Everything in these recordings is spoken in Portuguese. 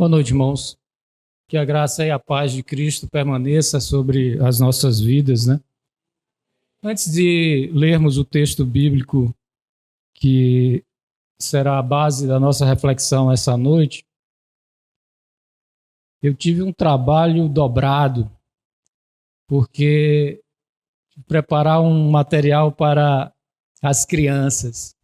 Boa noite, irmãos. Que a graça e a paz de Cristo permaneça sobre as nossas vidas, né? Antes de lermos o texto bíblico que será a base da nossa reflexão essa noite, eu tive um trabalho dobrado, porque preparar um material para as crianças.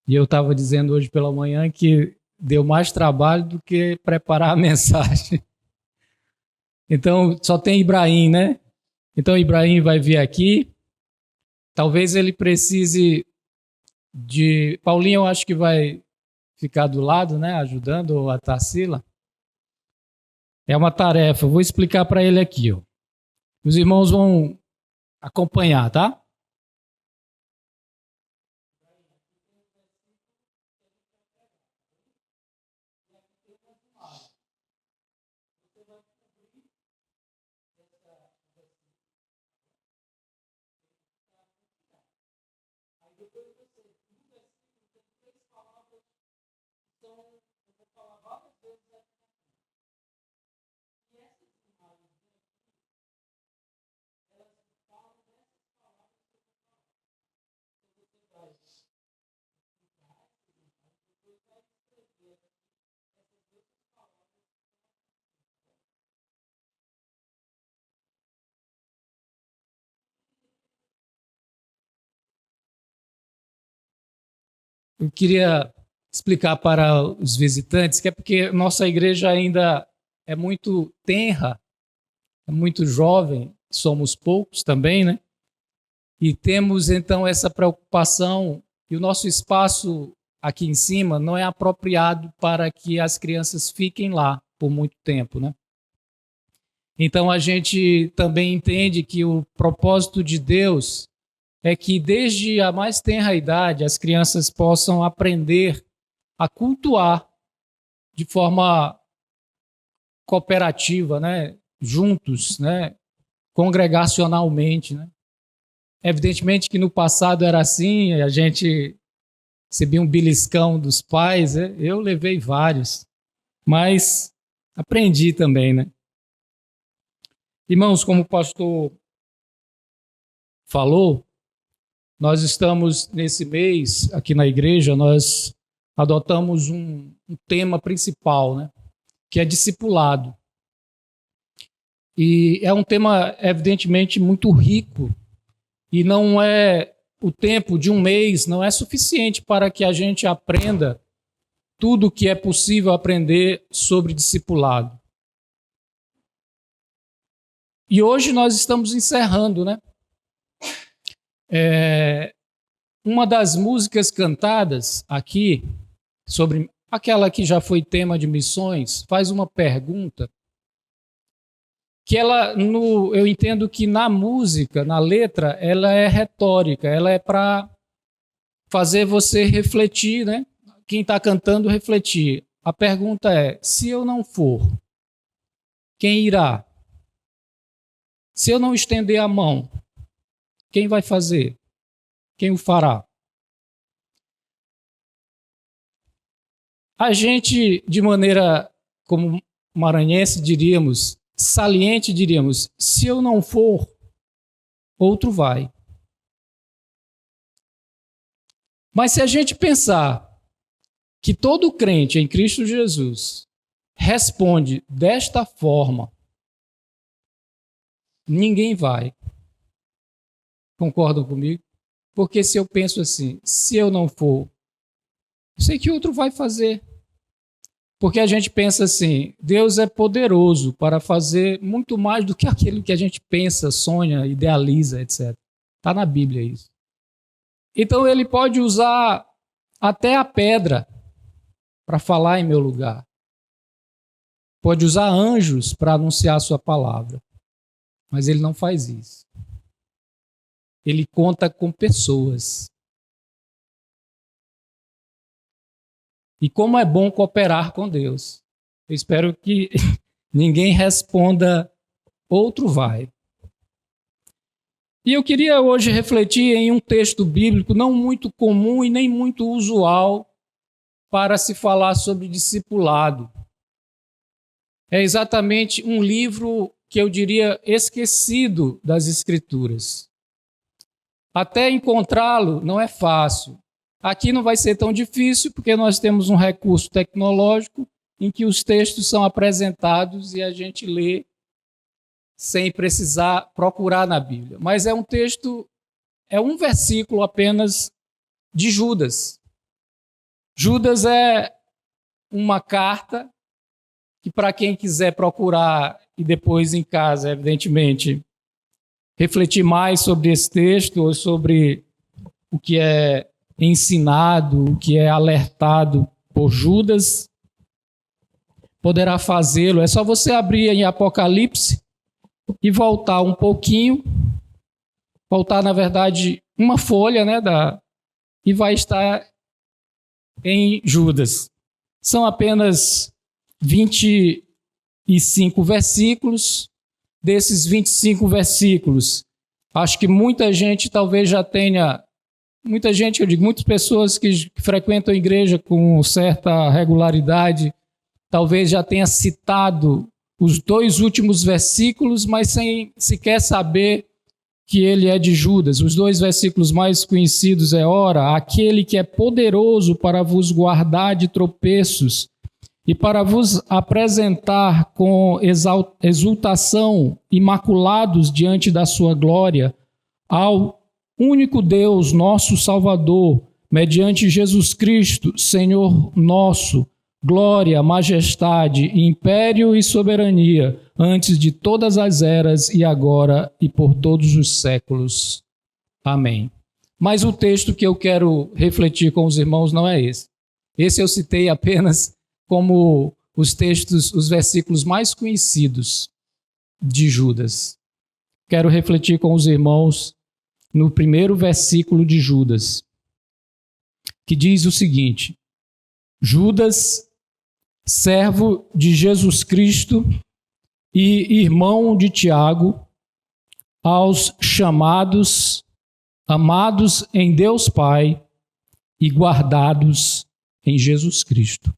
E eu estava dizendo hoje pela manhã que deu mais trabalho do que preparar a mensagem. Então, só tem Ibrahim, né? Então, Ibrahim vai vir aqui. Talvez ele precise de... Paulinho, eu acho que vai ficar do lado, né? Ajudando a Tarsila. É uma tarefa. Eu vou explicar para ele aqui, ó. Os irmãos vão acompanhar, tá? Eu queria explicar para os visitantes que é porque nossa igreja ainda é muito tenra, é muito jovem, somos poucos também, né? E temos então essa preocupação, e o nosso espaço aqui em cima não é apropriado para que as crianças fiquem lá por muito tempo, né? Então a gente também entende que o propósito de Deus é que desde a mais tenra idade as crianças possam aprender a cultuar de forma cooperativa, né? Juntos, né? Congregacionalmente, né? Evidentemente que no passado era assim, a gente recebia um beliscão dos pais, né? Eu levei vários, mas aprendi também, né? Irmãos, como o pastor falou, nós estamos nesse mês, aqui na igreja, nós adotamos um tema principal, né? Que é discipulado. E é um tema, evidentemente, muito rico, e não é o tempo de um mês, não é suficiente para que a gente aprenda tudo o que é possível aprender sobre discipulado. E hoje nós estamos encerrando, né? Uma das músicas cantadas aqui, sobre aquela que já foi tema de missões, faz uma pergunta que eu entendo que na música, na letra, ela é retórica, ela é para fazer você refletir, né? Quem está cantando refletir. A pergunta é: se eu não for, quem irá? Se eu não estender a mão, quem vai fazer? Quem o fará? A gente, de maneira como maranhense, diríamos, saliente, diríamos: se eu não for, outro vai. Mas se a gente pensar que todo crente em Cristo Jesus responde desta forma, ninguém vai. Concordam comigo? Porque se eu penso assim, se eu não for, eu sei que outro vai fazer. Porque a gente pensa assim, Deus é poderoso para fazer muito mais do que aquilo que a gente pensa, sonha, idealiza, etc. Está na Bíblia isso. Então ele pode usar até a pedra para falar em meu lugar. Pode usar anjos para anunciar a sua palavra. Mas ele não faz isso. Ele conta com pessoas. E como é bom cooperar com Deus. Eu espero que ninguém responda outro vai. E eu queria hoje refletir em um texto bíblico não muito comum e nem muito usual para se falar sobre discipulado. é exatamente um livro que eu diria esquecido das Escrituras. Até encontrá-lo não é fácil. Aqui não vai ser tão difícil, porque nós temos um recurso tecnológico em que os textos são apresentados e a gente lê sem precisar procurar na Bíblia. Mas é um texto, é um versículo apenas de Judas. Judas é uma carta que, para quem quiser procurar e depois em casa, evidentemente, refletir mais sobre esse texto ou sobre o que é ensinado, o que é alertado por Judas, poderá fazê-lo. É só você abrir em Apocalipse e voltar um pouquinho, voltar, na verdade, uma folha, né, e vai estar em Judas. São apenas 25 versículos. Desses 25 versículos, acho que muita gente talvez já tenha, muitas pessoas que frequentam a igreja com certa regularidade, talvez já tenha citado os 2 últimos versículos, mas sem sequer saber que ele é de Judas. Os 2 versículos mais conhecidos é: ora, aquele que é poderoso para vos guardar de tropeços e para vos apresentar com exultação, imaculados diante da sua glória, ao único Deus, nosso Salvador, mediante Jesus Cristo, Senhor nosso, glória, majestade, império e soberania, antes de todas as eras e agora e por todos os séculos. Amém. Mas o texto que eu quero refletir com os irmãos não é esse. Esse eu citei apenas como os textos, os versículos mais conhecidos de Judas. Quero refletir com os irmãos no primeiro versículo de Judas, que diz o seguinte: Judas, servo de Jesus Cristo e irmão de Tiago, aos chamados, amados em Deus Pai e guardados em Jesus Cristo.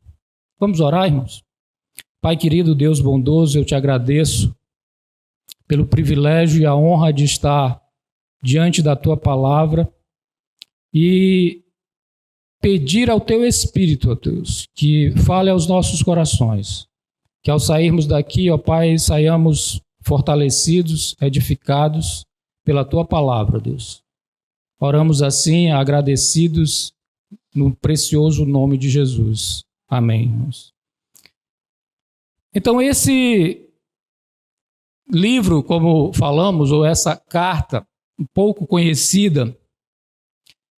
Vamos orar, irmãos? Pai querido, Deus bondoso, eu te agradeço pelo privilégio e a honra de estar diante da tua palavra e pedir ao teu Espírito, ó Deus, que fale aos nossos corações, que ao sairmos daqui, ó Pai, saiamos fortalecidos, edificados pela tua palavra, Deus. Oramos assim, agradecidos, no precioso nome de Jesus. Amém, irmãos. Então, esse livro, como falamos, ou essa carta um pouco conhecida,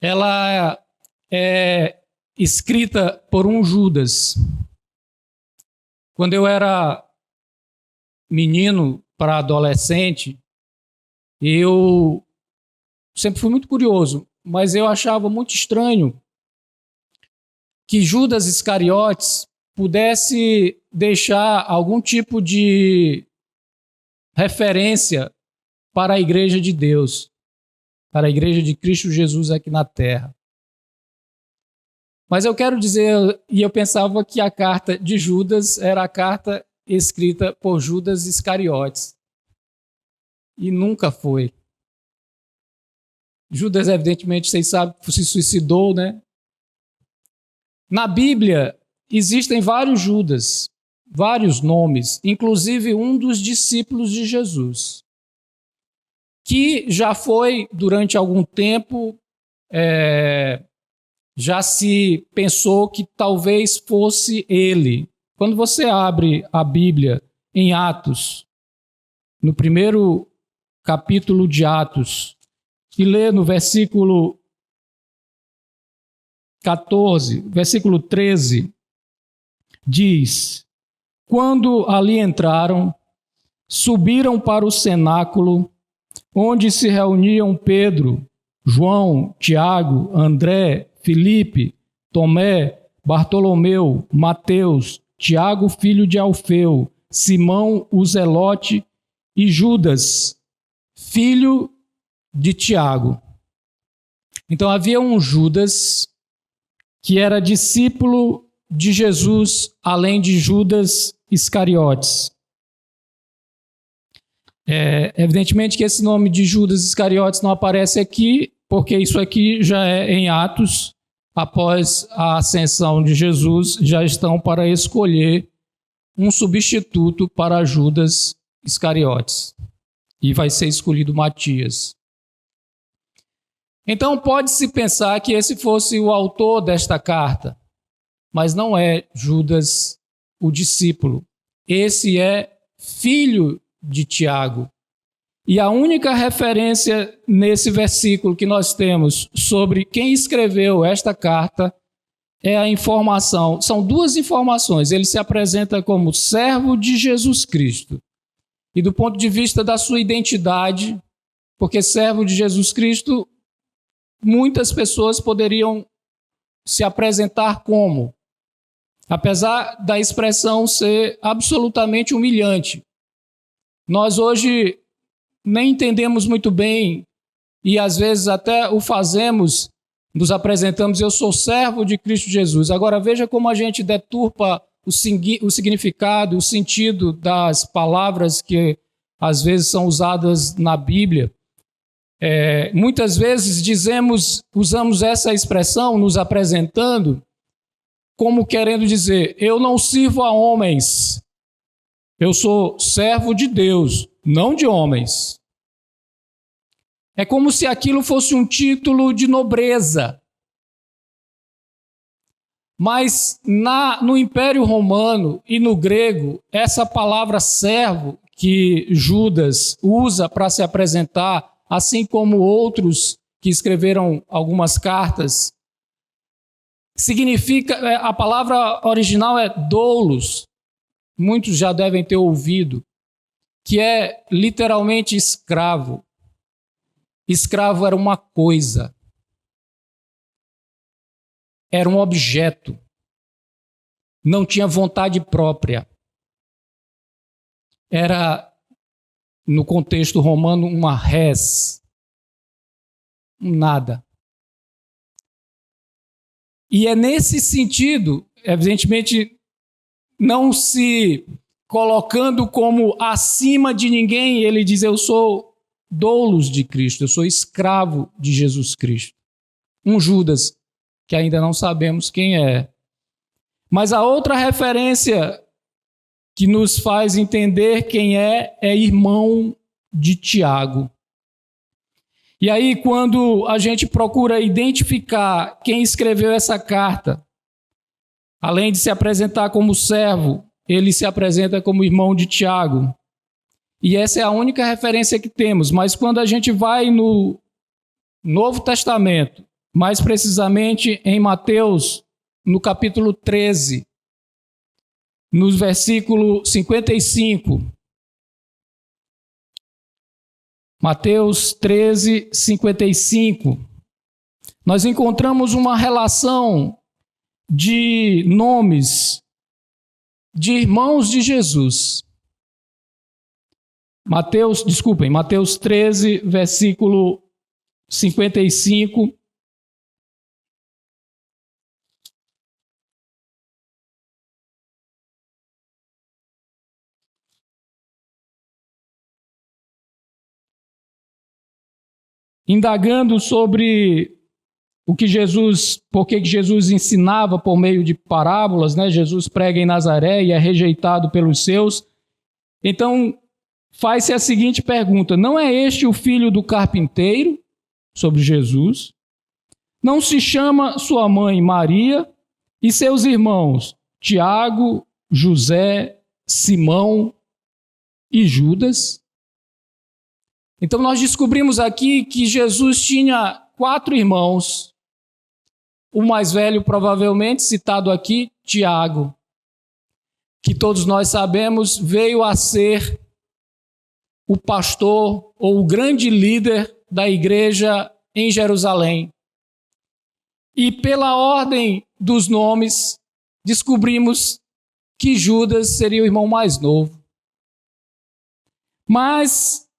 ela é escrita por um Judas. Quando eu era menino para adolescente, eu sempre fui muito curioso, mas eu achava muito estranho que Judas Iscariotes pudesse deixar algum tipo de referência para a igreja de Deus, para a igreja de Cristo Jesus aqui na terra. Mas eu quero dizer, e eu pensava que a carta de Judas era a carta escrita por Judas Iscariotes. E nunca foi. Judas, evidentemente, vocês sabem, se suicidou, né? Na Bíblia, existem vários Judas, vários nomes, inclusive um dos discípulos de Jesus, que já foi, durante algum tempo, já se pensou que talvez fosse ele. Quando você abre a Bíblia em Atos, no primeiro capítulo de Atos, e lê no versículo 14, versículo 13, diz: quando ali entraram, subiram para o cenáculo, onde se reuniam Pedro, João, Tiago, André, Filipe, Tomé, Bartolomeu, Mateus, Tiago, filho de Alfeu, Simão, o Zelote e Judas, filho de Tiago. Então havia um Judas que era discípulo de Jesus, além de Judas Iscariotes. Evidentemente que esse nome de Judas Iscariotes não aparece aqui, porque isso aqui já é em Atos, após a ascensão de Jesus, já estão para escolher um substituto para Judas Iscariotes. E vai ser escolhido Matias. Então pode-se pensar que esse fosse o autor desta carta, mas não é Judas, o discípulo. Esse é filho de Tiago. E a única referência nesse versículo que nós temos sobre quem escreveu esta carta é a informação. São duas informações. Ele se apresenta como servo de Jesus Cristo. E do ponto de vista da sua identidade, porque servo de Jesus Cristo, muitas pessoas poderiam se apresentar como, apesar da expressão ser absolutamente humilhante. Nós hoje nem entendemos muito bem e às vezes até o fazemos, nos apresentamos, eu sou servo de Cristo Jesus. Agora veja como a gente deturpa o significado, o sentido das palavras que às vezes são usadas na Bíblia. Muitas vezes usamos essa expressão nos apresentando como querendo dizer, eu não sirvo a homens, eu sou servo de Deus, não de homens. É como se aquilo fosse um título de nobreza. Mas no Império Romano e no grego, essa palavra servo que Judas usa para se apresentar, assim como outros que escreveram algumas cartas, significa, a palavra original é doulos, muitos já devem ter ouvido, que é literalmente escravo. Escravo era uma coisa, era um objeto, não tinha vontade própria. Era, no contexto romano, uma res, um nada. E é nesse sentido, evidentemente, não se colocando como acima de ninguém, ele diz, eu sou doulos de Cristo, eu sou escravo de Jesus Cristo. Um Judas, que ainda não sabemos quem é. Mas a outra referência que nos faz entender quem é irmão de Tiago. E aí, quando a gente procura identificar quem escreveu essa carta, além de se apresentar como servo, ele se apresenta como irmão de Tiago. E essa é a única referência que temos. Mas quando a gente vai no Novo Testamento, mais precisamente em Mateus, no capítulo 13, no versículo 55. Mateus 13, 55. Nós encontramos uma relação de nomes de irmãos de Jesus. Mateus 13, versículo 55. Indagando sobre por que Jesus ensinava por meio de parábolas, né? Jesus prega em Nazaré e é rejeitado pelos seus. Então, faz-se a seguinte pergunta: não é este o filho do carpinteiro? Sobre Jesus. Não se chama sua mãe Maria e seus irmãos Tiago, José, Simão e Judas? Então nós descobrimos aqui que Jesus tinha 4 irmãos. O mais velho, provavelmente, citado aqui, Tiago, que todos nós sabemos veio a ser o pastor ou o grande líder da igreja em Jerusalém. E pela ordem dos nomes, descobrimos que Judas seria o irmão mais novo. Mas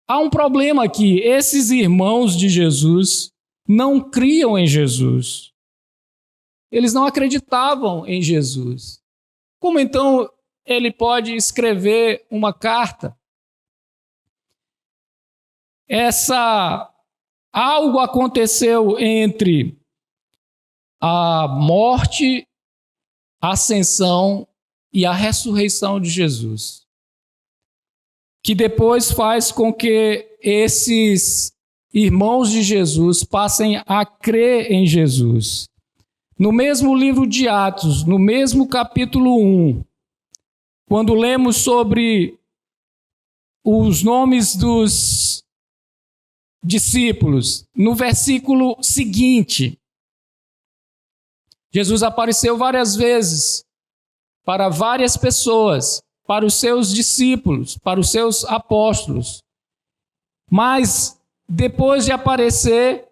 há um problema aqui. Esses irmãos de Jesus não criam em Jesus. Eles não acreditavam em Jesus. Como então ele pode escrever uma carta. Algo aconteceu entre a morte, a ascensão e a ressurreição de Jesus, que depois faz com que esses irmãos de Jesus passem a crer em Jesus. No mesmo livro de Atos, no mesmo capítulo 1, quando lemos sobre os nomes dos discípulos, no versículo seguinte, Jesus apareceu várias vezes para várias pessoas, para os seus discípulos, para os seus apóstolos. Mas, depois de aparecer,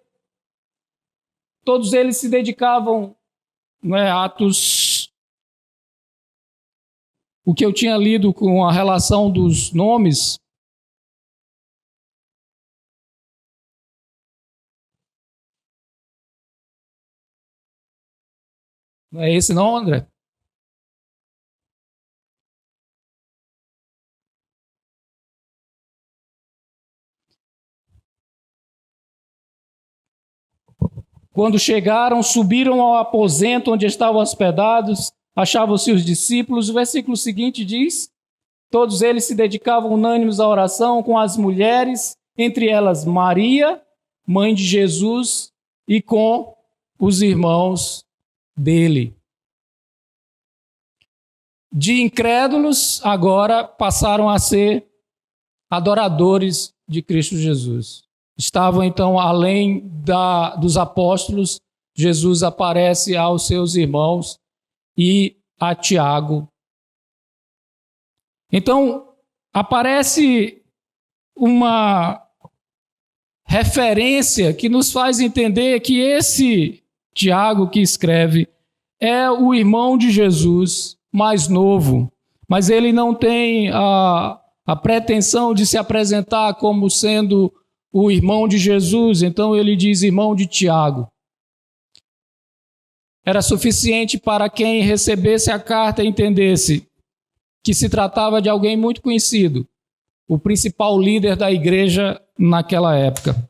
todos eles se dedicavam, Atos, o que eu tinha lido com a relação dos nomes. Não é esse não, André? Quando chegaram, subiram ao aposento onde estavam hospedados, achavam-se os discípulos. O versículo seguinte diz: todos eles se dedicavam unânimes à oração com as mulheres, entre elas Maria, mãe de Jesus, e com os irmãos dele. De incrédulos, agora passaram a ser adoradores de Cristo Jesus. Estavam, então, além dos apóstolos. Jesus aparece aos seus irmãos e a Tiago. Então, aparece uma referência que nos faz entender que esse Tiago que escreve é o irmão de Jesus mais novo, mas ele não tem a pretensão de se apresentar como sendo o irmão de Jesus, então ele diz irmão de Tiago. Era suficiente para quem recebesse a carta e entendesse que se tratava de alguém muito conhecido, o principal líder da igreja naquela época.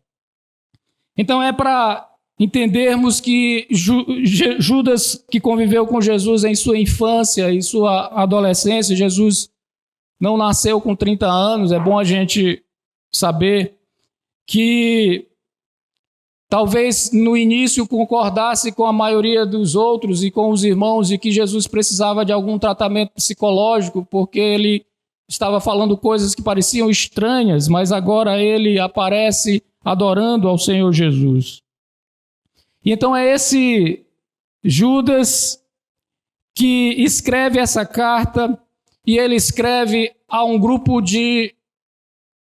Então é para entendermos que Judas, que conviveu com Jesus em sua infância e sua adolescência, Jesus não nasceu com 30 anos, é bom a gente saber que talvez no início concordasse com a maioria dos outros e com os irmãos de que Jesus precisava de algum tratamento psicológico, porque ele estava falando coisas que pareciam estranhas, mas agora ele aparece adorando ao Senhor Jesus. E então é esse Judas que escreve essa carta, e ele escreve a um grupo de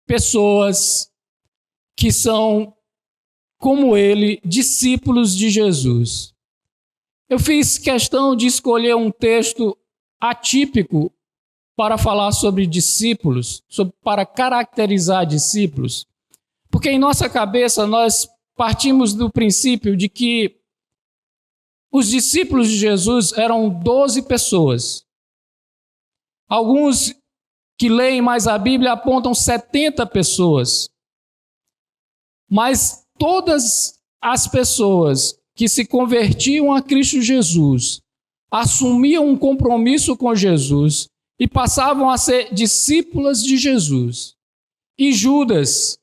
pessoas que são, como ele, discípulos de Jesus. Eu fiz questão de escolher um texto atípico para falar sobre discípulos, para caracterizar discípulos, porque em nossa cabeça nós partimos do princípio de que os discípulos de Jesus eram 12 pessoas. Alguns que leem mais a Bíblia apontam 70 pessoas. Mas todas as pessoas que se convertiam a Cristo Jesus assumiam um compromisso com Jesus e passavam a ser discípulas de Jesus. E Judas,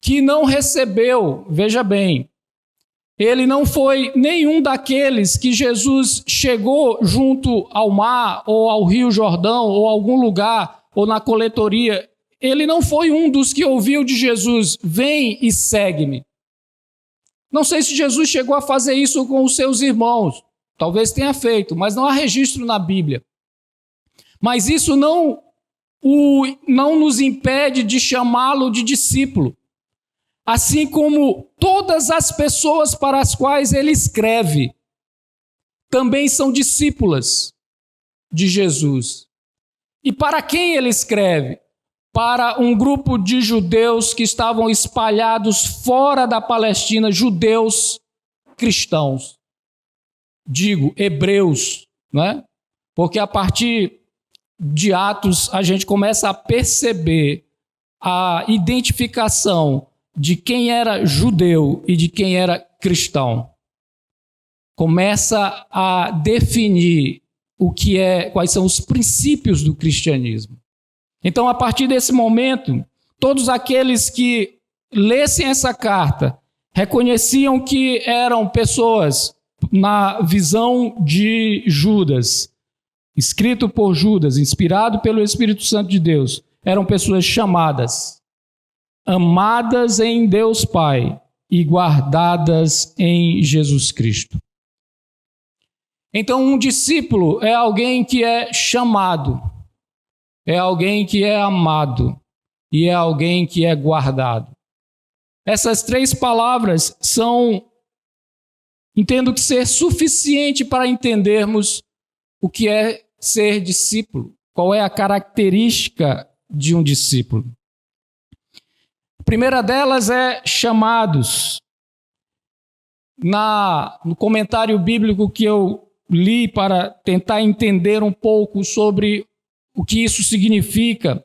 que não recebeu, veja bem, ele não foi nenhum daqueles que Jesus chegou junto ao mar, ou ao Rio Jordão, ou a algum lugar, ou na coletoria. Ele não foi um dos que ouviu de Jesus: vem e segue-me. Não sei se Jesus chegou a fazer isso com os seus irmãos. Talvez tenha feito, mas não há registro na Bíblia. Mas isso não nos impede de chamá-lo de discípulo. Assim como todas as pessoas para as quais ele escreve também são discípulas de Jesus. E para quem ele escreve? Para um grupo de judeus que estavam espalhados fora da Palestina, judeus cristãos. Digo, hebreus, não é? Porque a partir de Atos, a gente começa a perceber a identificação de quem era judeu e de quem era cristão. Começa a definir quais são os princípios do cristianismo. Então, a partir desse momento, todos aqueles que lessem essa carta reconheciam que eram pessoas, na visão de Judas, escrito por Judas, inspirado pelo Espírito Santo de Deus, eram pessoas chamadas, amadas em Deus Pai e guardadas em Jesus Cristo. Então, um discípulo é alguém que é chamado, é alguém que é amado e é alguém que é guardado. Essas três palavras entendo que ser suficiente para entendermos o que é ser discípulo, qual é a característica de um discípulo. A primeira delas é chamados. No comentário bíblico que eu li para tentar entender um pouco sobre o que isso significa,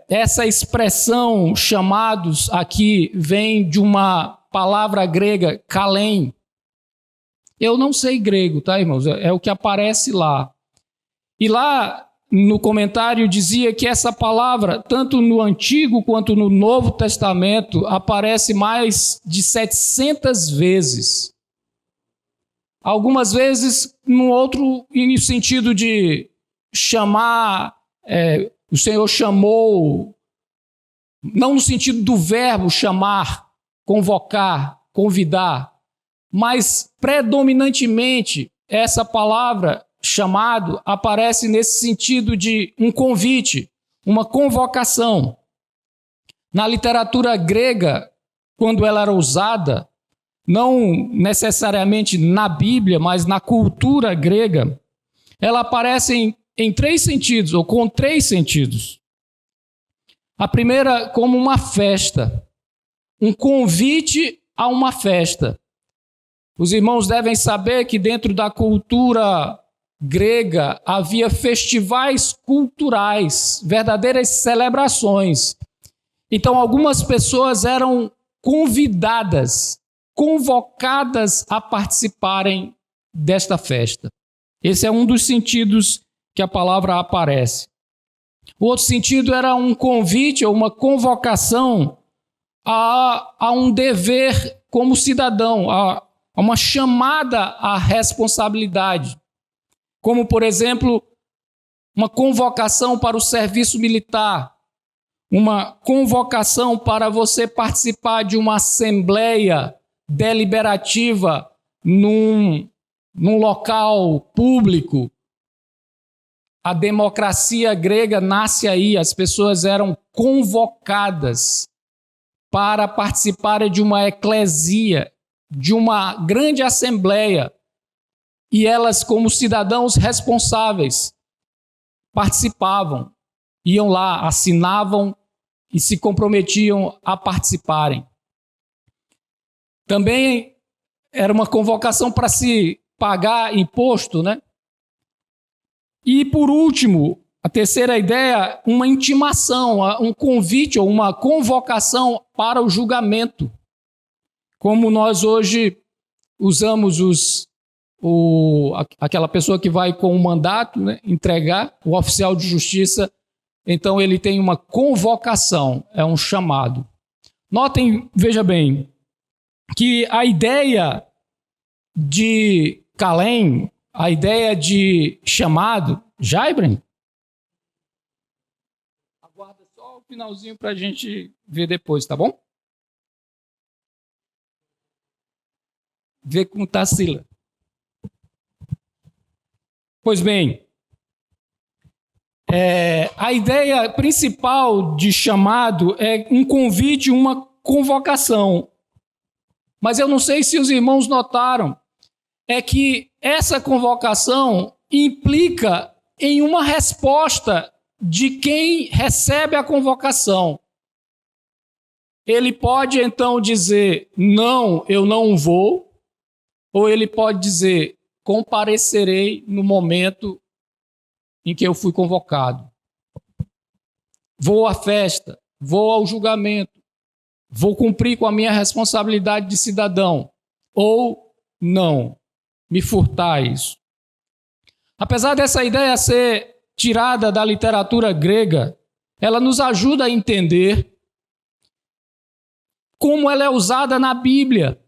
essa expressão chamados aqui vem de uma palavra grega, kalem. Eu não sei grego, tá, irmãos? É o que aparece lá. E lá no comentário dizia que essa palavra, tanto no Antigo quanto no Novo Testamento, aparece mais de 700 vezes. Algumas vezes no sentido de chamar, o Senhor chamou, não no sentido do verbo chamar, convocar, convidar, mas predominantemente essa palavra chamado aparece nesse sentido de um convite, uma convocação. Na literatura grega, quando ela era usada, não necessariamente na Bíblia, mas na cultura grega, ela aparece em três sentidos, ou com três sentidos. A primeira, como uma festa, um convite a uma festa. Os irmãos devem saber que dentro da cultura grega havia festivais culturais, verdadeiras celebrações. Então, algumas pessoas eram convidadas, convocadas a participarem desta festa. Esse é um dos sentidos que a palavra aparece. O outro sentido era um convite ou uma convocação a um dever como cidadão, a uma chamada à responsabilidade. Como, por exemplo, uma convocação para o serviço militar, uma convocação para você participar de uma assembleia deliberativa num local público. A democracia grega nasce aí, as pessoas eram convocadas para participarem de uma eclesia, de uma grande assembleia, e elas, como cidadãos responsáveis, participavam, iam lá, assinavam e se comprometiam a participarem. Também era uma convocação para se pagar imposto, né? E, por último, a terceira ideia, uma intimação, um convite ou uma convocação para o julgamento. Como nós hoje usamos aquela pessoa que vai com o mandato, né, entregar, o oficial de justiça, então ele tem uma convocação, é um chamado. Notem, veja bem, que a ideia de kalem, a ideia de chamado, Ibrahim? Aguarda só o finalzinho para a gente ver depois, tá bom? Vê como está a Sila. Pois bem, a ideia principal de chamado é um convite, uma convocação. Mas eu não sei se os irmãos notaram, é que essa convocação implica em uma resposta de quem recebe a convocação. Ele pode então dizer, não, eu não vou, ou ele pode dizer, comparecerei no momento em que eu fui convocado. Vou à festa, vou ao julgamento, vou cumprir com a minha responsabilidade de cidadão, ou não, me furtais. Apesar dessa ideia ser tirada da literatura grega, ela nos ajuda a entender como ela é usada na Bíblia.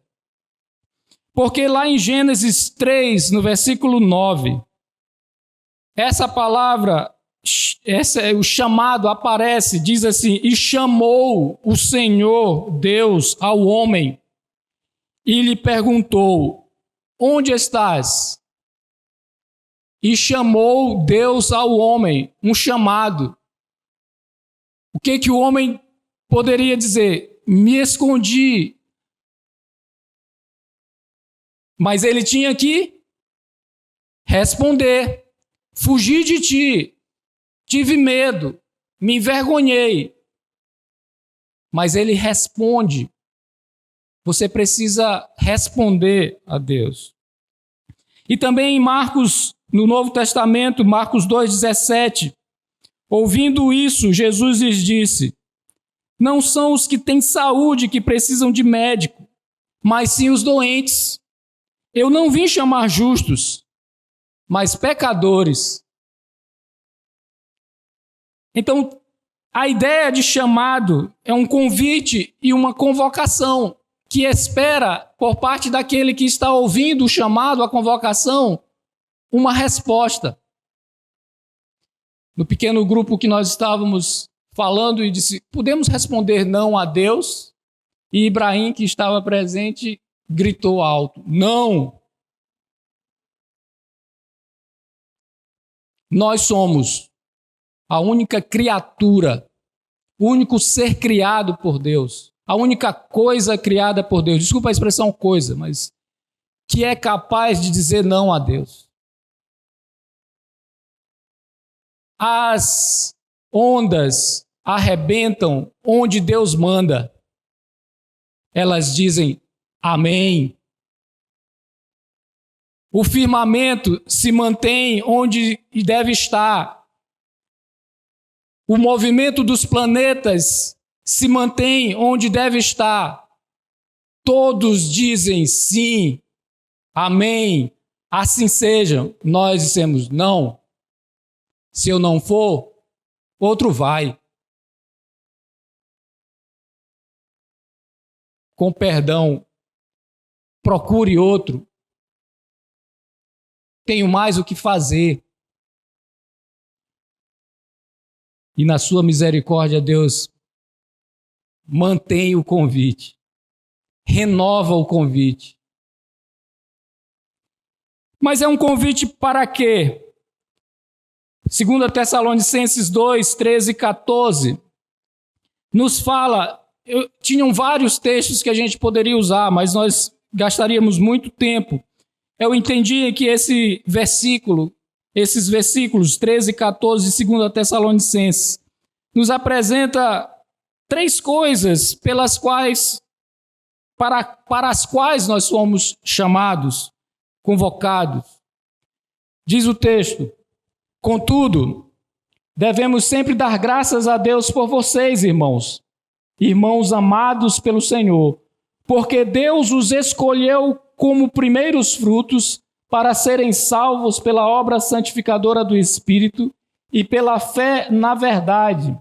Porque lá em Gênesis 3, no versículo 9, essa palavra, o chamado aparece, diz assim: e chamou o Senhor Deus ao homem e lhe perguntou: onde estás? E chamou Deus ao homem, um chamado. O que o homem poderia dizer? Me escondi. Mas ele tinha que responder: fugi de ti, tive medo, me envergonhei. Mas ele responde. Você precisa responder a Deus. E também em Marcos, no Novo Testamento, Marcos 2,17, ouvindo isso, Jesus lhes disse: não são os que têm saúde que precisam de médico, mas sim os doentes. Eu não vim chamar justos, mas pecadores. Então, a ideia de chamado é um convite e uma convocação que espera, por parte daquele que está ouvindo o chamado, a convocação, uma resposta. No pequeno grupo que nós estávamos falando, e disse: podemos responder não a Deus? E Ibrahim, que estava presente, gritou alto: não! Nós somos a única criatura, o único ser criado por Deus, a única coisa criada por Deus, desculpa a expressão coisa, mas que é capaz de dizer não a Deus. As ondas arrebentam onde Deus manda. Elas dizem amém. O firmamento se mantém onde deve estar. O movimento dos planetas se mantém onde deve estar. Todos dizem sim, amém, assim seja. Nós dissemos não. Se eu não for, outro vai. Com perdão, procure outro. Tenho mais o que fazer. E na sua misericórdia, Deus mantém o convite, renova o convite. Mas é um convite para quê? 2 Tessalonicenses 2, 13 e 14, nos fala, tinham vários textos que a gente poderia usar, mas nós gastaríamos muito tempo. Eu entendi que esses versículos 13 e 14 de 2 Tessalonicenses, nos apresenta três coisas para as quais nós fomos chamados, convocados. Diz o texto: contudo, devemos sempre dar graças a Deus por vocês, irmãos amados pelo Senhor, porque Deus os escolheu como primeiros frutos para serem salvos pela obra santificadora do Espírito e pela fé na verdade.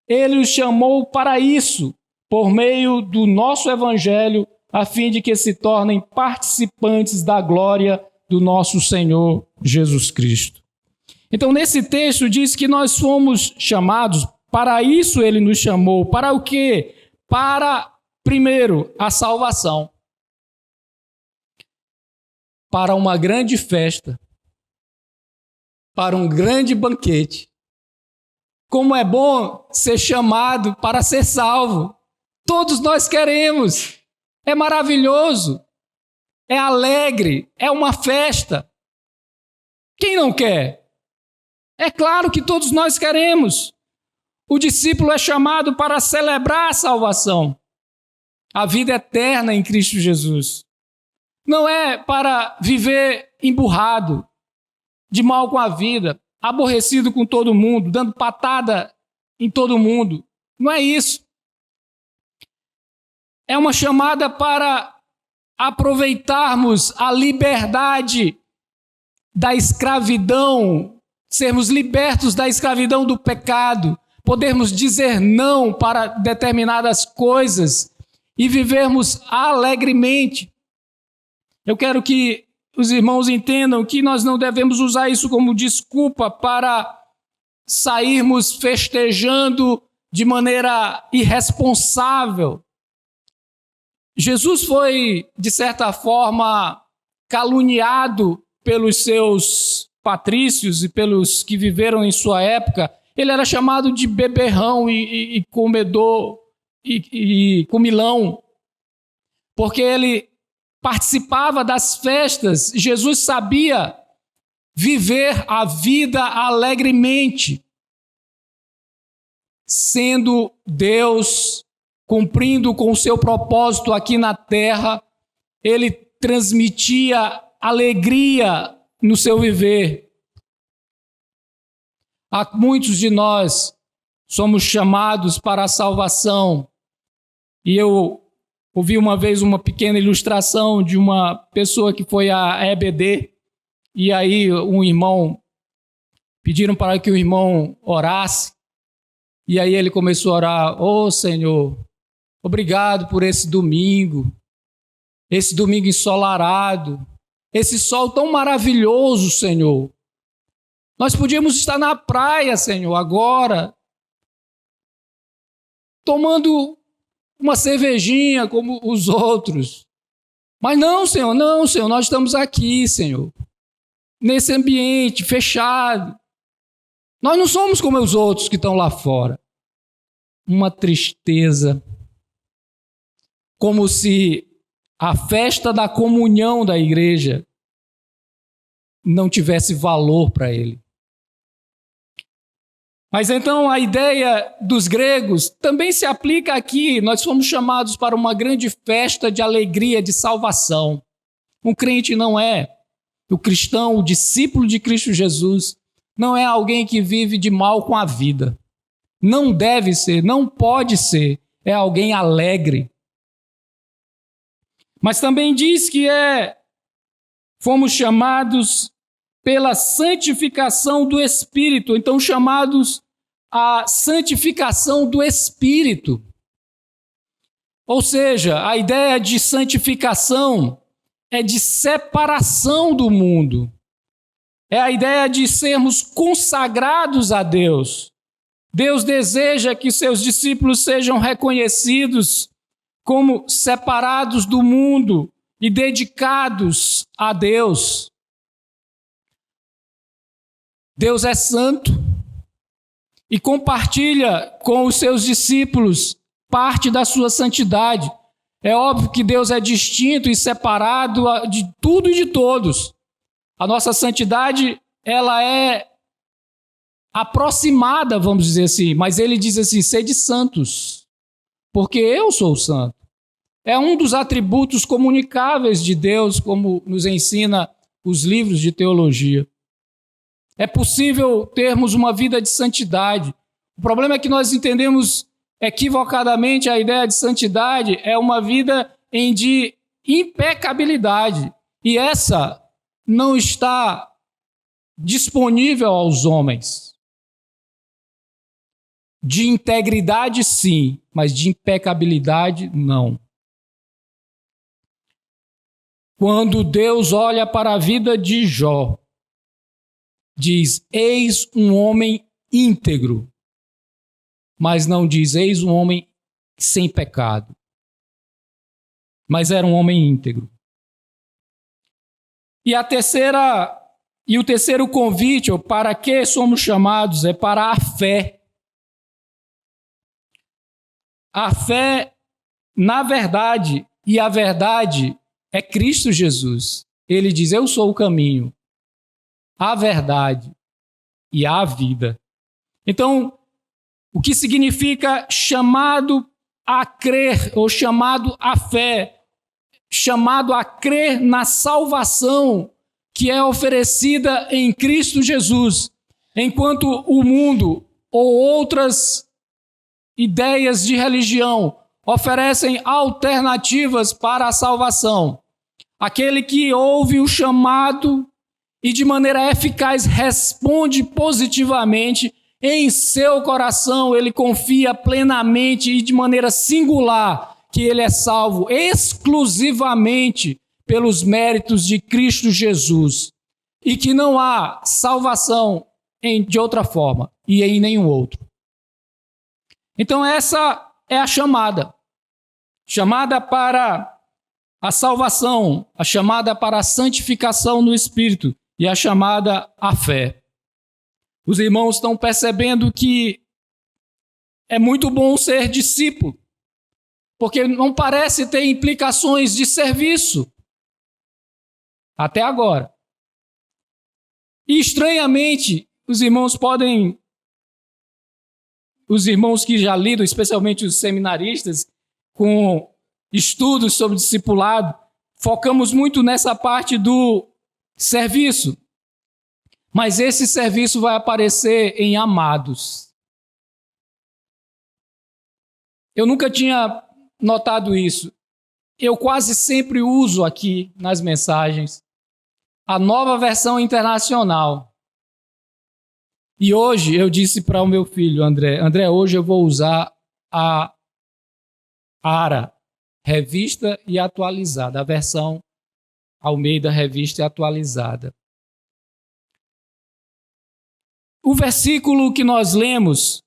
Ele os chamou para isso, por meio do nosso Evangelho, a fim de que se tornem participantes da glória do nosso Senhor Jesus Cristo. Então, nesse texto diz que nós fomos chamados, para isso ele nos chamou. Para o quê? Para, primeiro, a salvação. Para uma grande festa. Para um grande banquete. Como é bom ser chamado para ser salvo. Todos nós queremos. É maravilhoso. É alegre. É uma festa. Quem não quer? É claro que todos nós queremos. O discípulo é chamado para celebrar a salvação. A vida eterna em Cristo Jesus. Não é para viver emburrado, de mal com a vida. aborrecido com todo mundo, dando patada em todo mundo. Não é isso. É uma chamada para aproveitarmos a liberdade da escravidão, sermos libertos da escravidão do pecado, podermos dizer não para determinadas coisas e vivermos alegremente. Eu quero que os irmãos entendam que nós não devemos usar isso como desculpa para sairmos festejando de maneira irresponsável. Jesus foi, de certa forma, caluniado pelos seus patrícios e pelos que viveram em sua época. Ele era chamado de beberrão e comedor e comilão, porque ele participava das festas. Jesus sabia viver a vida alegremente, sendo Deus, cumprindo com o seu propósito aqui na terra. Ele transmitia alegria no seu viver. Há muitos de nós somos chamados para a salvação. E eu ouvi uma vez uma pequena ilustração de uma pessoa que foi à EBD, e aí pediram para que o irmão orasse, e aí ele começou a orar: "Ô Senhor, obrigado por esse domingo ensolarado, esse sol tão maravilhoso, Senhor. Nós podíamos estar na praia, Senhor, agora, tomando uma cervejinha como os outros. Mas não, Senhor, nós estamos aqui, Senhor, nesse ambiente fechado. Nós não somos como os outros que estão lá fora." Uma tristeza, como se a festa da comunhão da igreja não tivesse valor para ele. Mas então a ideia dos gregos também se aplica aqui. Nós fomos chamados para uma grande festa de alegria, de salvação. Um crente não é, o cristão, o discípulo de Cristo Jesus, não é alguém que vive de mal com a vida. Não deve ser, não pode ser. É alguém alegre. Mas também diz que fomos chamados pela santificação do Espírito. Então, chamados à santificação do Espírito. Ou seja, a ideia de santificação é de separação do mundo. É a ideia de sermos consagrados a Deus. Deus deseja que seus discípulos sejam reconhecidos como separados do mundo e dedicados a Deus. Deus é santo e compartilha com os seus discípulos parte da sua santidade. É óbvio que Deus é distinto e separado de tudo e de todos. A nossa santidade, ela é aproximada, vamos dizer assim, mas ele diz assim: sede santos, porque eu sou santo. É um dos atributos comunicáveis de Deus, como nos ensina os livros de teologia. É possível termos uma vida de santidade. O problema é que nós entendemos equivocadamente a ideia de santidade é uma vida de impecabilidade. E essa não está disponível aos homens. De integridade, sim, mas de impecabilidade, não. Quando Deus olha para a vida de Jó, diz: eis um homem íntegro, mas não diz: eis um homem sem pecado. Mas era um homem íntegro. E o terceiro convite, ou para que somos chamados, é para a fé. A fé na verdade, e a verdade é Cristo Jesus. Ele diz: eu sou o caminho, a verdade e a vida. Então, o que significa chamado a crer, ou chamado à fé? Chamado a crer na salvação que é oferecida em Cristo Jesus. Enquanto o mundo ou outras ideias de religião oferecem alternativas para a salvação, aquele que ouve o chamado e de maneira eficaz responde positivamente, em seu coração ele confia plenamente e de maneira singular que ele é salvo exclusivamente pelos méritos de Cristo Jesus e que não há salvação de outra forma e em nenhum outro. Então essa é a chamada para a salvação, a chamada para a santificação no Espírito e a chamada à fé. Os irmãos estão percebendo que é muito bom ser discípulo, porque não parece ter implicações de serviço até agora. E estranhamente, os irmãos que já lidam, especialmente os seminaristas, com estudos sobre discipulado, focamos muito nessa parte do serviço. Mas esse serviço vai aparecer em amados. Eu nunca tinha notado isso. Eu quase sempre uso aqui nas mensagens a Nova Versão Internacional. E hoje eu disse para o meu filho, André, hoje eu vou usar a ARA, Revista e Atualizada, a versão Almeida Revista e Atualizada. O versículo que nós lemos,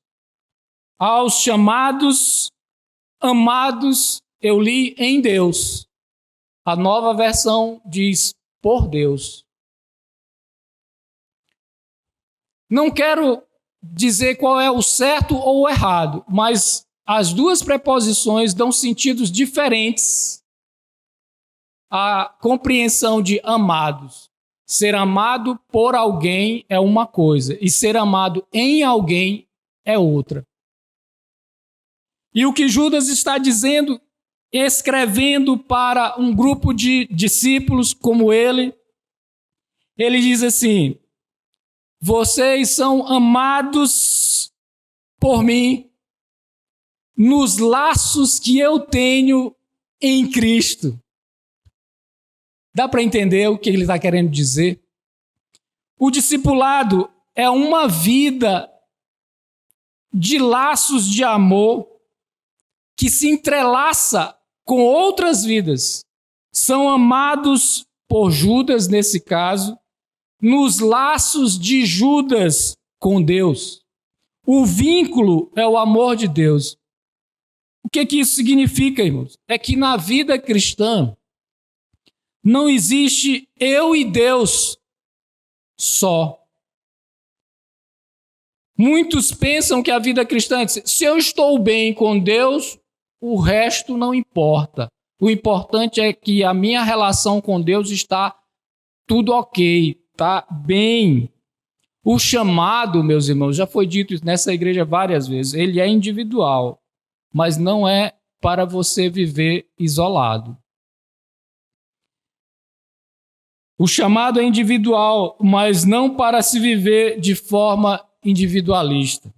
aos chamados, amados, eu li em Deus. A Nova Versão diz, por Deus. Não quero dizer qual é o certo ou o errado, mas as duas preposições dão sentidos diferentes à compreensão de amados. Ser amado por alguém é uma coisa, e ser amado em alguém é outra. E o que Judas está dizendo, escrevendo para um grupo de discípulos como ele diz assim: vocês são amados por mim nos laços que eu tenho em Cristo. Dá para entender o que ele está querendo dizer? O discipulado é uma vida de laços de amor que se entrelaça com outras vidas. São amados por Judas, nesse caso, nos laços de Judas com Deus. O vínculo é o amor de Deus. O que isso significa, irmãos? É que na vida cristã não existe eu e Deus só. Muitos pensam que a vida cristã é: se eu estou bem com Deus, o resto não importa. O importante é que a minha relação com Deus está tudo ok, está bem. O chamado, meus irmãos, já foi dito nessa igreja várias vezes, ele é individual, mas não é para você viver isolado. O chamado é individual, mas não para se viver de forma individualista.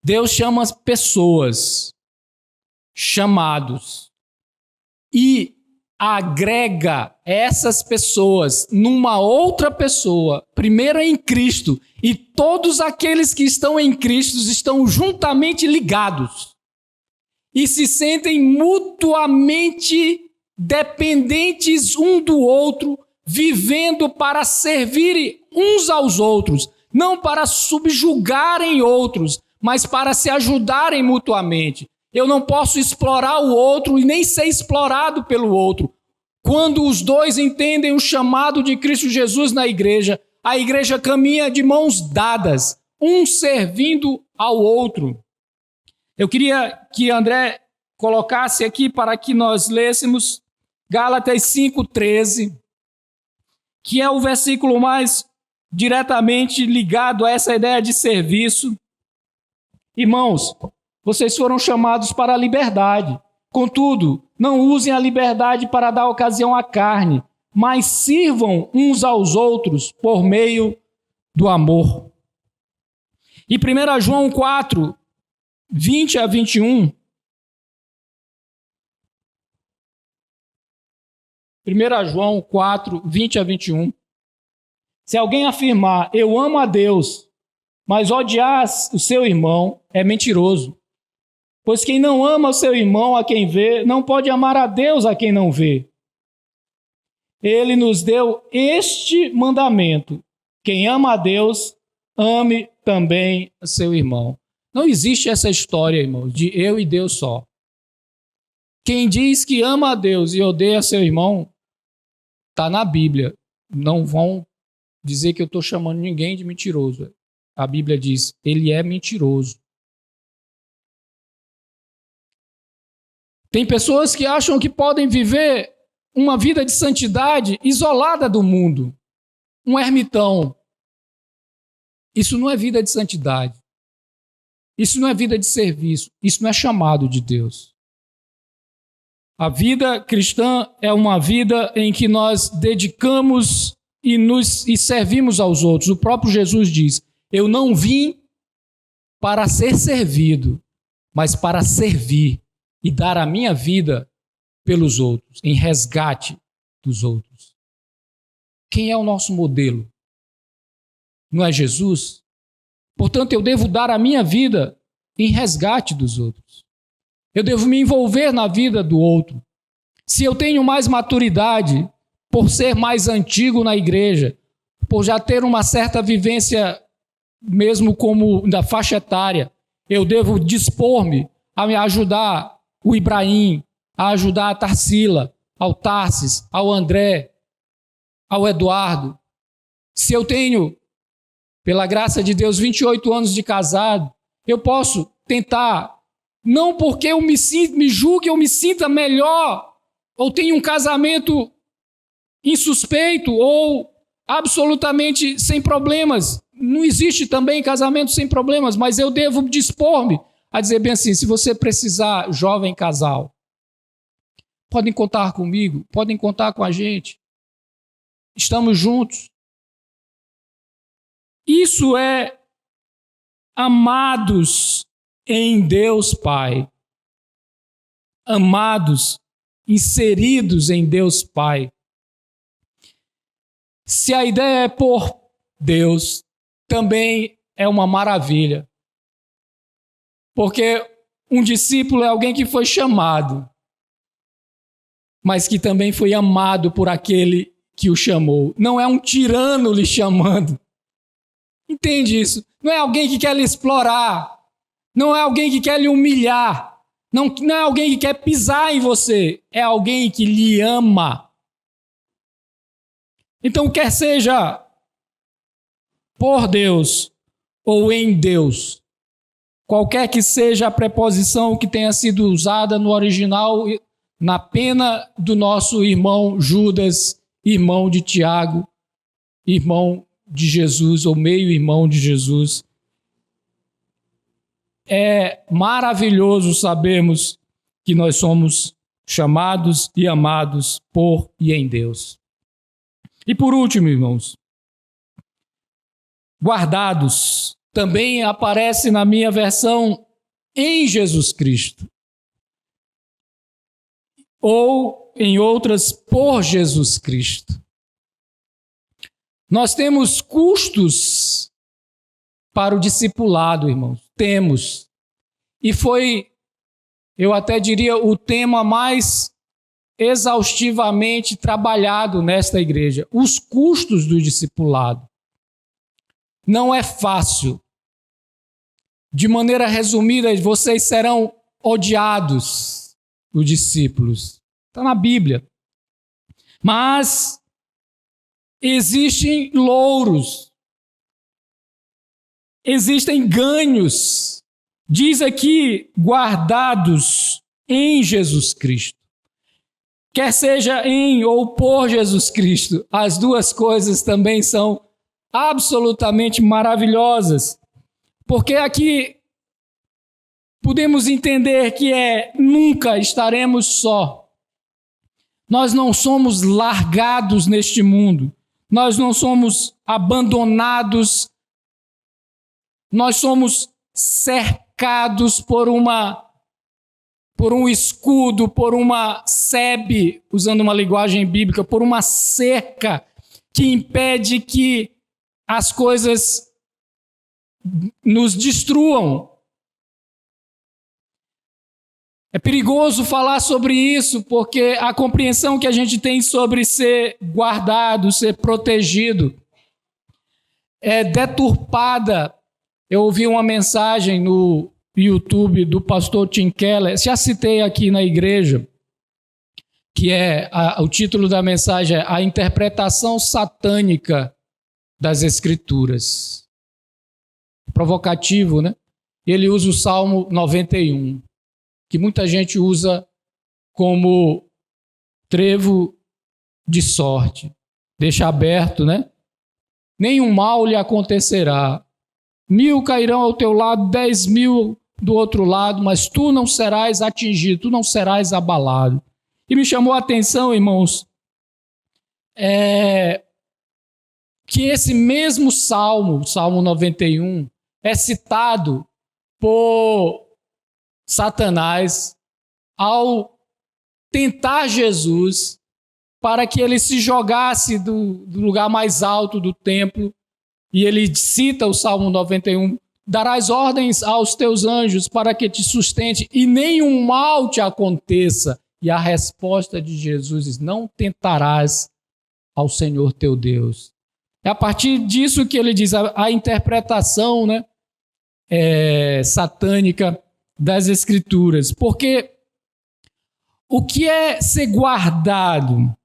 Deus chama as pessoas, chamados, e agrega essas pessoas numa outra pessoa, primeiro em Cristo, e todos aqueles que estão em Cristo estão juntamente ligados e se sentem mutuamente dependentes um do outro, vivendo para servir uns aos outros, não para subjugarem outros, mas para se ajudarem mutuamente. Eu não posso explorar o outro e nem ser explorado pelo outro. Quando os dois entendem o chamado de Cristo Jesus na igreja, a igreja caminha de mãos dadas, um servindo ao outro. Eu queria que André colocasse aqui para que nós lêssemos Gálatas 5:13, que é o versículo mais diretamente ligado a essa ideia de serviço. Irmãos, vocês foram chamados para a liberdade. Contudo, não usem a liberdade para dar ocasião à carne, mas sirvam uns aos outros por meio do amor. E 1 João 4, 20 a 21. 1 João 4, 20 a 21. Se alguém afirmar, eu amo a Deus, mas odiar o seu irmão, é mentiroso. Pois quem não ama o seu irmão a quem vê, não pode amar a Deus a quem não vê. Ele nos deu este mandamento: quem ama a Deus, ame também o seu irmão. Não existe essa história, irmãos, de eu e Deus só. Quem diz que ama a Deus e odeia seu irmão, está na Bíblia. Não vão dizer que eu estou chamando ninguém de mentiroso. A Bíblia diz, ele é mentiroso. Tem pessoas que acham que podem viver uma vida de santidade isolada do mundo. Um ermitão. Isso não é vida de santidade. Isso não é vida de serviço. Isso não é chamado de Deus. A vida cristã é uma vida em que nós dedicamos e servimos aos outros. O próprio Jesus diz, eu não vim para ser servido, mas para servir e dar a minha vida pelos outros, em resgate dos outros. Quem é o nosso modelo? Não é Jesus? Portanto, eu devo dar a minha vida em resgate dos outros. Eu devo me envolver na vida do outro. Se eu tenho mais maturidade, por ser mais antigo na igreja, por já ter uma certa vivência, mesmo como da faixa etária, eu devo dispor-me a me ajudar o Ibrahim, a ajudar a Tarsila, ao Tarsis, ao André, ao Eduardo. Se eu tenho, pela graça de Deus, 28 anos de casado, eu posso tentar, não porque eu me julgue, eu me sinta melhor, ou tenho um casamento insuspeito, ou absolutamente sem problemas. Não existe também casamento sem problemas, mas eu devo dispor-me a dizer bem assim, se você precisar, jovem casal, podem contar comigo, podem contar com a gente. Estamos juntos. Isso é amados em Deus Pai. Amados, inseridos em Deus Pai. Se a ideia é por Deus, também é uma maravilha. Porque um discípulo é alguém que foi chamado, mas que também foi amado por aquele que o chamou. Não é um tirano lhe chamando. Entende isso? Não é alguém que quer lhe explorar. Não é alguém que quer lhe humilhar. Não é alguém que quer pisar em você. É alguém que lhe ama. Então, quer seja por Deus ou em Deus, qualquer que seja a preposição que tenha sido usada no original, na pena do nosso irmão Judas, irmão de Tiago, irmão de Jesus ou meio-irmão de Jesus. É maravilhoso sabermos que nós somos chamados e amados por e em Deus. E por último, irmãos, guardados, também aparece na minha versão em Jesus Cristo. Ou, em outras, por Jesus Cristo. Nós temos custos para o discipulado, irmãos. Temos. E foi, eu até diria, o tema mais exaustivamente trabalhado nesta igreja. Os custos do discipulado. Não é fácil. De maneira resumida, vocês serão odiados, os discípulos. Está na Bíblia. Mas existem louros. Existem ganhos. Diz aqui, guardados em Jesus Cristo. Quer seja em ou por Jesus Cristo, as duas coisas também são absolutamente maravilhosas. Porque aqui podemos entender que nunca estaremos só. Nós não somos largados neste mundo. Nós não somos abandonados Nós somos cercados por um escudo, por uma sebe, usando uma linguagem bíblica, por uma cerca que impede que as coisas nos destruam. É perigoso falar sobre isso, porque a compreensão que a gente tem sobre ser guardado, ser protegido, é deturpada. Eu ouvi uma mensagem no YouTube do pastor Tim Keller, já citei aqui na igreja, que o título da mensagem é A Interpretação Satânica das Escrituras. Provocativo, né? Ele usa o Salmo 91, que muita gente usa como trevo de sorte. Deixa aberto, né? Nenhum mal lhe acontecerá. 1000 cairão ao teu lado, 10.000 do outro lado, mas tu não serás atingido, tu não serás abalado. E me chamou a atenção, irmãos, que esse mesmo Salmo, Salmo 91, é citado por Satanás ao tentar Jesus para que ele se jogasse do lugar mais alto do templo. E ele cita o Salmo 91, darás ordens aos teus anjos para que te sustente e nenhum mal te aconteça. E a resposta de Jesus diz, não tentarás ao Senhor teu Deus. É a partir disso que ele diz a interpretação, né, satânica das Escrituras. Porque o que é ser guardado?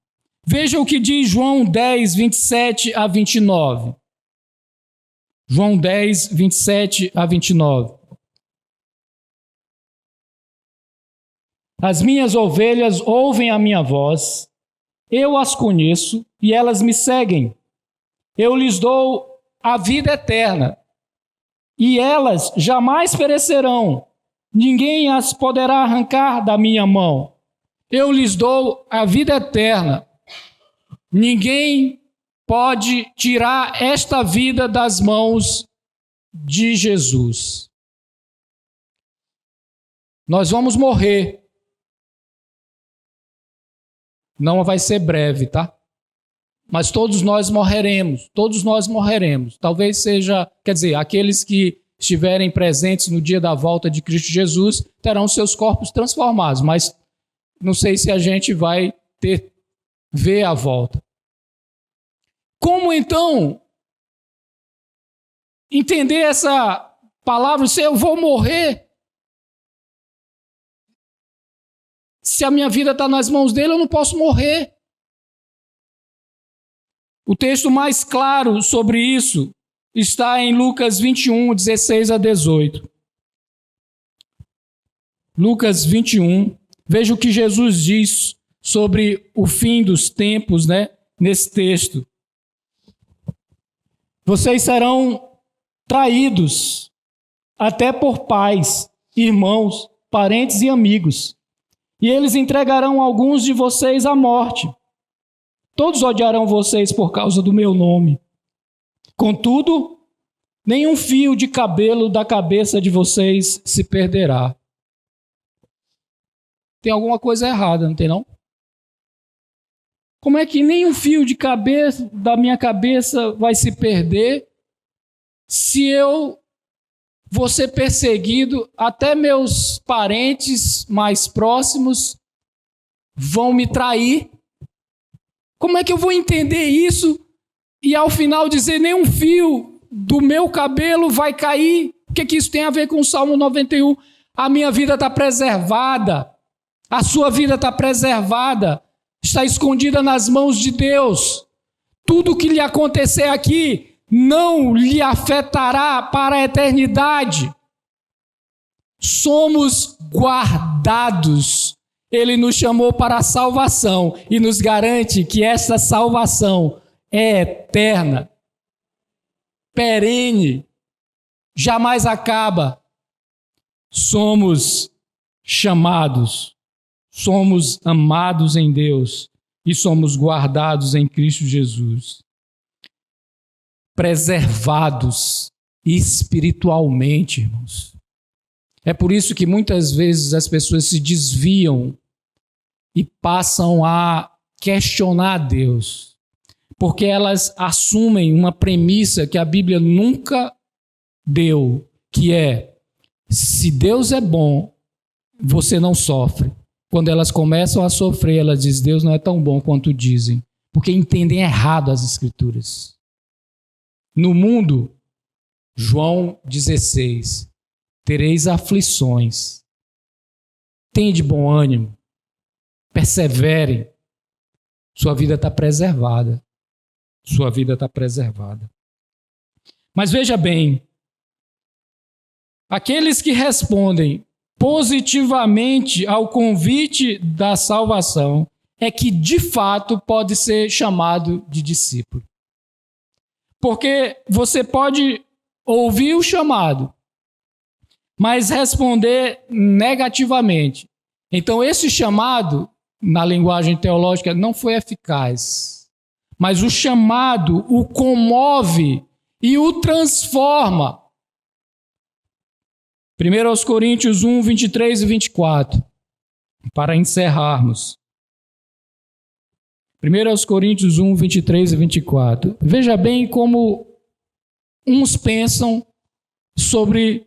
Veja o que diz João 10, 27 a 29. João 10, 27 a 29. As minhas ovelhas ouvem a minha voz, eu as conheço e elas me seguem. Eu lhes dou a vida eterna e elas jamais perecerão. Ninguém as poderá arrancar da minha mão. Eu lhes dou a vida eterna. Ninguém pode tirar esta vida das mãos de Jesus. Nós vamos morrer. Não vai ser breve, tá? Mas todos nós morreremos. Todos nós morreremos. Talvez seja, quer dizer, aqueles que estiverem presentes no dia da volta de Cristo Jesus terão seus corpos transformados, mas não sei se a gente vai ver a volta. Como então entender essa palavra, se eu vou morrer, se a minha vida está nas mãos dele, eu não posso morrer. O texto mais claro sobre isso está em Lucas 21, 16 a 18. Lucas 21, veja o que Jesus diz sobre o fim dos tempos, né, nesse texto. Vocês serão traídos até por pais, irmãos, parentes e amigos, e eles entregarão alguns de vocês à morte. Todos odiarão vocês por causa do meu nome. Contudo, nenhum fio de cabelo da cabeça de vocês se perderá. Tem alguma coisa errada, não tem não? Como é que nenhum fio de cabelo da minha cabeça vai se perder se eu vou ser perseguido, até meus parentes mais próximos vão me trair? Como é que eu vou entender isso e ao final dizer nenhum fio do meu cabelo vai cair? O que isso tem a ver com o Salmo 91? A minha vida está preservada, a sua vida está preservada, está escondida nas mãos de Deus. Tudo o que lhe acontecer aqui não lhe afetará para a eternidade. Somos guardados. Ele nos chamou para a salvação e nos garante que essa salvação é eterna, perene, jamais acaba. Somos chamados, somos amados em Deus e somos guardados em Cristo Jesus. Preservados. espiritualmente, irmãos. É por isso que muitas vezes as pessoas se desviam e passam a questionar Deus, porque elas assumem uma premissa que a Bíblia nunca deu, que é: se Deus é bom, você não sofre. Quando elas começam a sofrer, elas dizem: Deus não é tão bom quanto dizem, porque entendem errado as Escrituras. No mundo, João 16, tereis aflições. Tende bom ânimo, perseverem. Sua vida está preservada. Sua vida está preservada. Mas veja bem, aqueles que respondem positivamente ao convite da salvação é que de fato pode ser chamado de discípulo. Porque você pode ouvir o chamado, mas responder negativamente. Então esse chamado, na linguagem teológica, não foi eficaz. Mas o chamado o comove e o transforma. 1 Coríntios 1, 23 e 24. Para encerrarmos. 1 Coríntios 1, 23 e 24. Veja bem como uns pensam sobre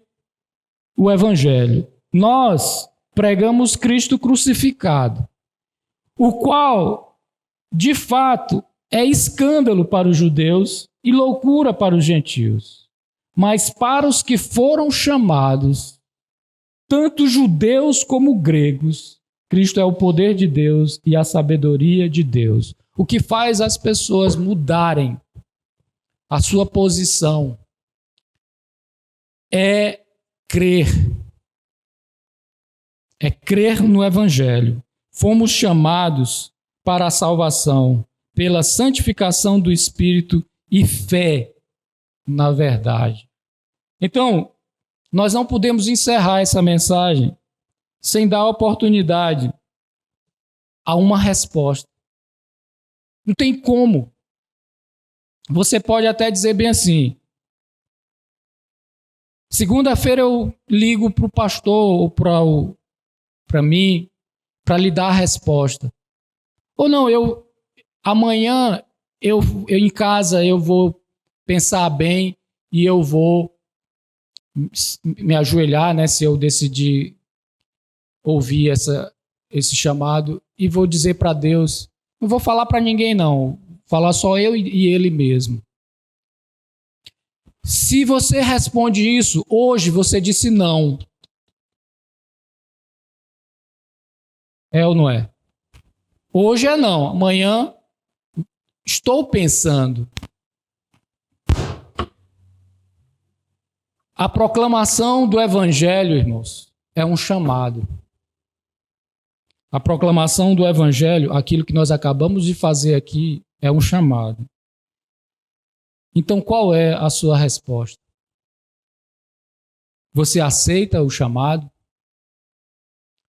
o Evangelho. Nós pregamos Cristo crucificado, o qual, de fato, é escândalo para os judeus e loucura para os gentios. Mas para os que foram chamados, tanto judeus como gregos, Cristo é o poder de Deus e a sabedoria de Deus. O que faz as pessoas mudarem a sua posição é crer. É crer no Evangelho. Fomos chamados para a salvação pela santificação do Espírito e fé na verdade. Então, nós não podemos encerrar essa mensagem sem dar oportunidade a uma resposta. Não tem como. Você pode até dizer bem assim: segunda-feira eu ligo para o pastor ou para mim para lhe dar a resposta. Ou não, amanhã eu em casa eu vou pensar bem e eu vou me ajoelhar, né, se eu decidir ouvir esse chamado, e vou dizer para Deus. Não vou falar para ninguém não, vou falar só eu e Ele mesmo. Se você responde isso, hoje você disse não. É ou não é? Hoje é não, amanhã estou pensando. A proclamação do Evangelho, irmãos, é um chamado. A proclamação do Evangelho, aquilo que nós acabamos de fazer aqui, é um chamado. Então, qual é a sua resposta? Você aceita o chamado?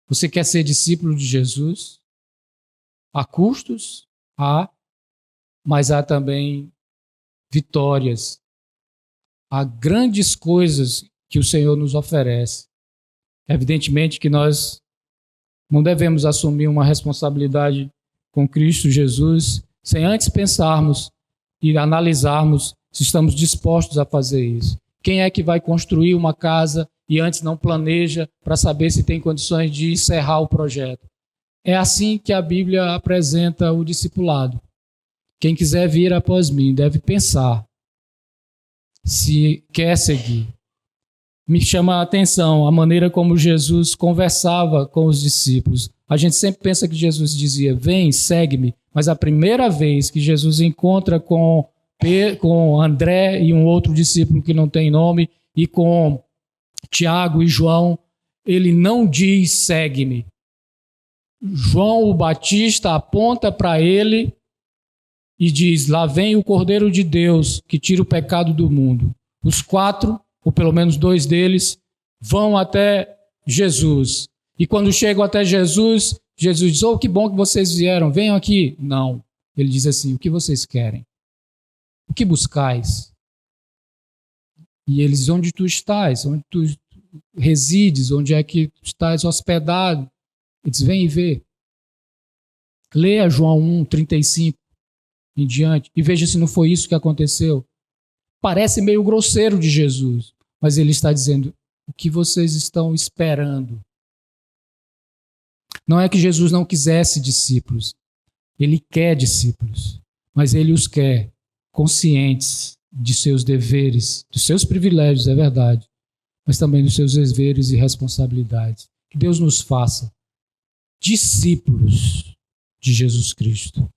Você quer ser discípulo de Jesus? Há custos? Há, mas há também vitórias. Há grandes coisas que o Senhor nos oferece. Evidentemente que nós não devemos assumir uma responsabilidade com Cristo Jesus sem antes pensarmos e analisarmos se estamos dispostos a fazer isso. Quem é que vai construir uma casa e antes não planeja para saber se tem condições de encerrar o projeto? É assim que a Bíblia apresenta o discipulado. Quem quiser vir após mim deve pensar se quer seguir. Me chama a atenção a maneira como Jesus conversava com os discípulos. A gente sempre pensa que Jesus dizia: vem, segue-me. Mas a primeira vez que Jesus encontra com André e um outro discípulo que não tem nome, e com Tiago e João, ele não diz segue-me. João o Batista aponta para ele e diz: lá vem o Cordeiro de Deus que tira o pecado do mundo. Os quatro, ou pelo menos dois deles, vão até Jesus. E quando chegam até Jesus, Jesus diz: oh, que bom que vocês vieram, venham aqui. Não. Ele diz assim: o que vocês querem? O que buscais? E eles, onde tu estás? Onde tu resides? Onde é que tu estás hospedado? Eles vêm e vê. Leia João 1:35 em diante e veja se não foi isso que aconteceu. Parece meio grosseiro de Jesus, mas ele está dizendo: o que vocês estão esperando? Não é que Jesus não quisesse discípulos. Ele quer discípulos, mas ele os quer conscientes de seus deveres, dos seus privilégios, é verdade, mas também dos seus deveres e responsabilidades. Que Deus nos faça discípulos de Jesus Cristo.